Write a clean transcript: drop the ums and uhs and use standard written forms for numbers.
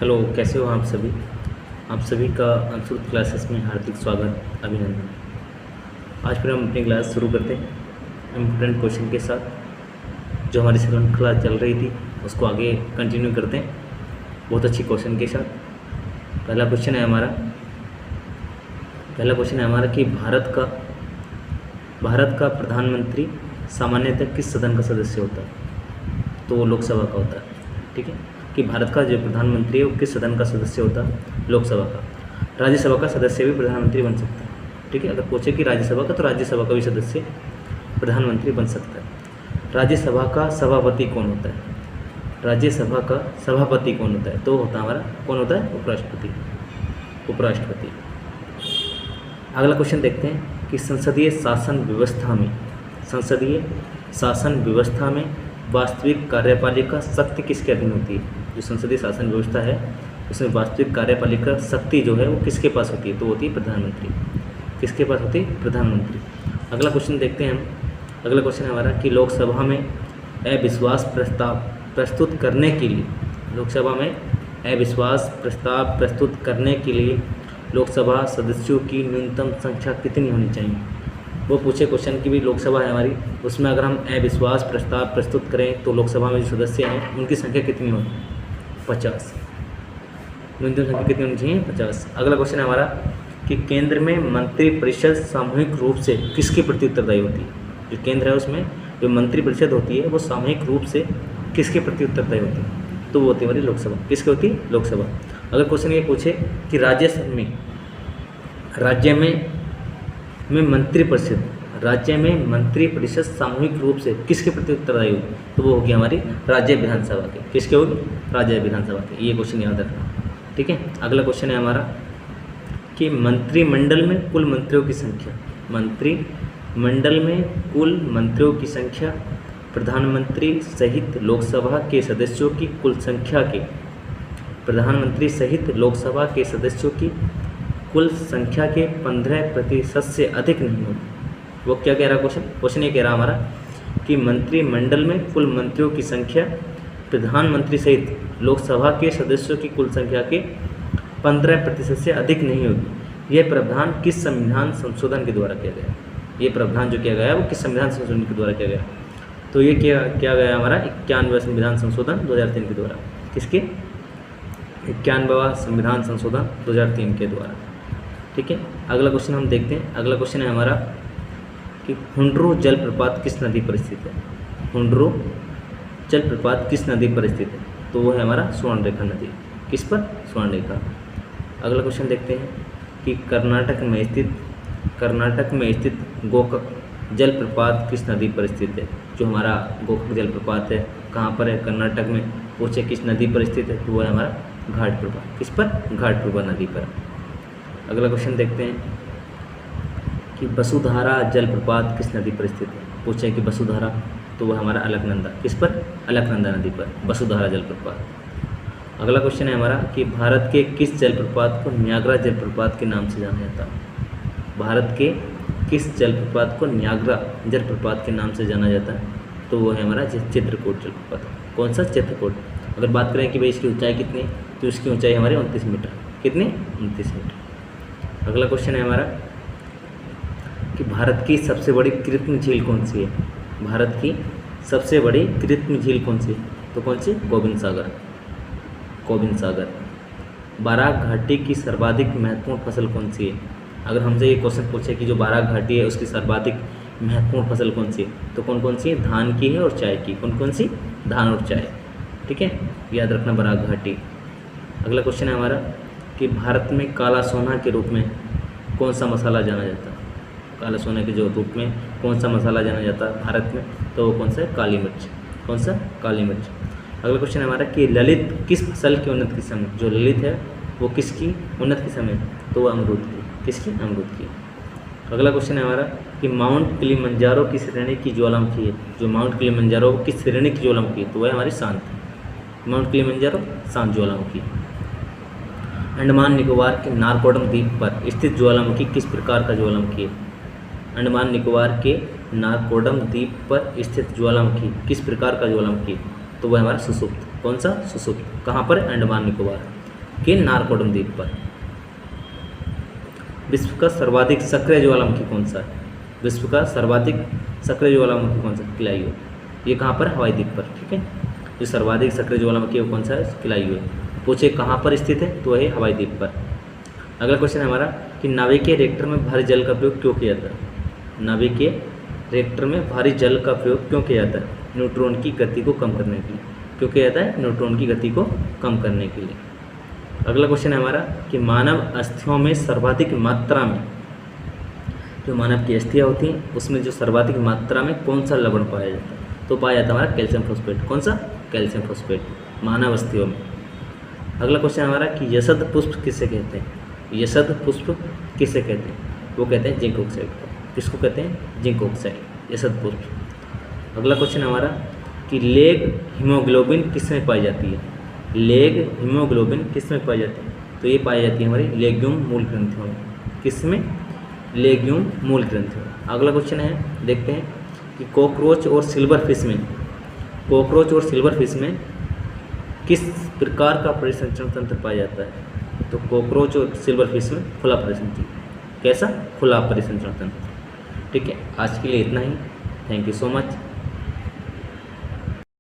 Hello, कैसे हो आप सभी का अंशुल क्लासेस में हार्दिक स्वागत, अभिनंदन। आज फिर हम अपनी क्लास शुरू करते हैं इम्पोर्टेंट क्वेश्चन के साथ। जो हमारी श्रृंखला चल रही थी उसको आगे कंटिन्यू करते हैं बहुत अच्छी क्वेश्चन के साथ। पहला क्वेश्चन है हमारा कि भारत का प्रधानमंत्री सामान्यतः किस सदन का सदस्य होता है? तो वो लोकसभा का होता है। ठीक है, कि भारत का जो प्रधानमंत्री है वो किस सदन का सदस्य होता है? लोकसभा का। राज्यसभा का सदस्य भी प्रधानमंत्री बन सकता है। ठीक है, अगर पूछे कि राज्यसभा का, तो राज्यसभा का भी सदस्य प्रधानमंत्री बन सकता है। राज्यसभा का सभापति कौन होता है? राज्यसभा का सभापति कौन होता है? तो होता है हमारा, कौन होता है? उपराष्ट्रपति। अगला क्वेश्चन देखते हैं कि संसदीय शासन व्यवस्था में वास्तविक कार्यपालिका शक्ति किसके अधीन होती है? जो संसदीय शासन व्यवस्था है उसमें वास्तविक कार्यपालिका शक्ति जो है वो किसके पास होती है? तो होती है प्रधानमंत्री। किसके पास होती है? प्रधानमंत्री। अगला क्वेश्चन देखते हैं हम। अगला क्वेश्चन है हमारा कि लोकसभा में अविश्वास प्रस्ताव प्रस्तुत करने के लिए लोकसभा सदस्यों की न्यूनतम संख्या कितनी होनी चाहिए? वो पूछे क्वेश्चन की भी लोकसभा है हमारी, उसमें अगर हम अविश्वास प्रस्ताव प्रस्तुत करें तो लोकसभा में जो सदस्य हैं उनकी संख्या कितनी होगी? 50। न्यूनतम संख्या कितनी होनी चाहिए? 50। अगला क्वेश्चन है हमारा कि केंद्र में मंत्रिपरिषद सामूहिक रूप से किसके प्रति उत्तरदायी होती है? जो केंद्र है उसमें जो मंत्रिपरिषद होती है वो सामूहिक रूप से किसके प्रति उत्तरदायी होती है? तो वो होती है हमारी लोकसभा। किसकी होती है? लोकसभा। अगर क्वेश्चन ये पूछे कि राज्य में मंत्रिपरिषद सामूहिक रूप से किसके प्रति उत्तरदायी होगी? तो वो होगी हमारी राज्य विधानसभा की। किसके होगी? राज्य विधानसभा की। ये क्वेश्चन याद रखना। ठीक है, अगला क्वेश्चन है हमारा कि मंत्रिमंडल में कुल मंत्रियों की संख्या प्रधानमंत्री सहित लोकसभा के सदस्यों की कुल संख्या के 15% से अधिक नहीं होगी। वो क्या कह रहा है क्वेश्चन ये कह रहा हमारा कि मंत्रिमंडल में कुल मंत्रियों की संख्या प्रधानमंत्री सहित लोकसभा के सदस्यों की कुल संख्या के 15% से अधिक नहीं होगी। यह प्रावधान किस संविधान संशोधन के द्वारा किया गया? ये प्रावधान जो किया गया है वो किस संविधान संशोधन के द्वारा किया गया? तो ये क्या गया हमारा 91वां संविधान संशोधन 2003 के द्वारा। किसके? 91वां संविधान संशोधन 2003 के द्वारा। ठीक है, अगला क्वेश्चन हम देखते हैं। अगला क्वेश्चन है हमारा कि हुंड्रो जलप्रपात किस नदी पर स्थित है? हुंड्रो जलप्रपात किस नदी पर स्थित है? तो वो है हमारा स्वर्णरेखा नदी। किस पर? स्वर्णरेखा। अगला क्वेश्चन देखते हैं कि कर्नाटक में स्थित गोकक जलप्रपात किस नदी पर स्थित है? जो हमारा गोकक जलप्रपात है कहाँ पर है? कर्नाटक में। पूछे किस नदी पर स्थित है? तो वो है हमारा घाटप्रभा। किस पर? घाटप्रभा नदी पर। अगला क्वेश्चन देखते हैं कि वसुधारा जलप्रपात किस नदी पर स्थित है? पूछे कि वसुधारा, तो वह हमारा अलकनंदा। किस पर? अलकनंदा नदी पर वसुधारा जलप्रपात। अगला क्वेश्चन है हमारा कि भारत के किस जलप्रपात को न्यागरा जलप्रपात के नाम से जाना जाता है? भारत के किस जलप्रपात को न्यागरा जलप्रपात के नाम से जाना जाता है? तो वो है हमारा चित्रकूट जलप्रपात। कौन सा? चित्रकूट। अगर बात करें कि भाई इसकी ऊंचाई कितनी, तो इसकी ऊंचाई हमारी 29 मीटर। कितनी? 29 मीटर। अगला क्वेश्चन है हमारा कि भारत की सबसे बड़ी कृत्रिम झील कौन सी है? भारत की सबसे बड़ी कृत्रिम झील कौन सी है? तो कौन सी? गोविंद सागर। बाराक घाटी की सर्वाधिक महत्वपूर्ण फसल कौन सी है? अगर हमसे ये क्वेश्चन पूछे कि जो बाराक घाटी है उसकी सर्वाधिक महत्वपूर्ण फसल कौन सी है, तो कौन सी है? धान की है और चाय की। कौन सी? धान और चाय। ठीक है, याद रखना बाराक घाटी। अगला क्वेश्चन है हमारा कि भारत में काला सोना के रूप में कौन सा मसाला जाना जाता है? काला सोना के जो रूप में कौन सा मसाला जाना जाता है भारत में? तो वो कौन सा है? काली मिर्च। कौन सा? काली मिर्च। अगला क्वेश्चन है हमारा कि ललित किस फसल की उन्नत किस्म है? जो ललित है वो किसकी उन्नत किस्म है? तो वो अमरूद की। किसकी? अमरूद की। अगला क्वेश्चन है हमारा कि माउंट किलिमंजारो की श्रेणी की ज्वालामुखी है। जो माउंट किलिमंजारो की श्रेणी की ज्वालामुखी है तो वह हमारी शांत है। माउंट किलिमंजारो शांत ज्वालामुखी। अंडमान निकोबार के नारकोडम द्वीप पर स्थित ज्वालामुखी किस प्रकार का ज्वालामुखी है? अंडमान निकोबार के नारकोडम द्वीप पर स्थित ज्वालामुखी किस प्रकार का ज्वालामुखी? तो वह हमारा सुसुप्त। कौन सा? सुसुप्त। कहाँ पर? अंडमान निकोबार। के नारकोडम द्वीप पर। विश्व का सर्वाधिक सक्रिय ज्वालामुखी कौन सा है? विश्व का सर्वाधिक सक्रिय ज्वालामुखी कौन सा? किलाइयो। ये कहाँ पर? हवाई द्वीप पर। ठीक है, जो सर्वाधिक सक्रिय ज्वालामुखी है वो कौन सा है? किलाइयो है। पूछे कहाँ पर स्थित है, तो है हवाई द्वीप पर। अगला क्वेश्चन है हमारा कि नाभिकीय रिएक्टर में भारी जल का प्रयोग क्यों किया जाता है? नाभिकीय रिएक्टर में भारी जल का प्रयोग क्यों किया जाता है? न्यूट्रॉन की गति को कम करने के लिए। क्यों किया जाता है? न्यूट्रॉन की गति को कम करने के लिए। अगला क्वेश्चन है हमारा कि मानव अस्थियों में सर्वाधिक मात्रा में, जो मानव की अस्थियाँ होती हैं उसमें जो सर्वाधिक मात्रा में कौन सा लवण पाया जाता है? तो पाया जाता है हमारा कैल्शियम फॉस्फेट। कौन सा? कैल्शियम फॉस्फेट, मानव अस्थियों में। अगला क्वेश्चन है हमारा कि यशद पुष्प किसे कहते हैं? यशद पुष्प किसे कहते हैं? वो कहते हैं जिंक ऑक्साइड को। किसको कहते हैं? जिंक ऑक्साइड, यशद पुष्प। अगला क्वेश्चन है हमारा कि लेग हीमोग्लोबिन किस में पाई जाती है? लेग हीमोग्लोबिन किस में पाई जाती है? तो ये पाई जाती है हमारी लेग्यूम मूल ग्रंथियों में। किस में? लेग्यूम मूल ग्रंथियों में। अगला क्वेश्चन है, देखते हैं कि कॉकरोच और सिल्वर फिश में, कॉकरोच और सिल्वर फिश में किस प्रकार का परिसंचरण तंत्र पाया जाता है? तो कॉकरोच और सिल्वर फिश में खुला परिसंचरण। कैसा? खुला परिसंचरण तंत्र। ठीक है, आज के लिए इतना ही। Thank you so much.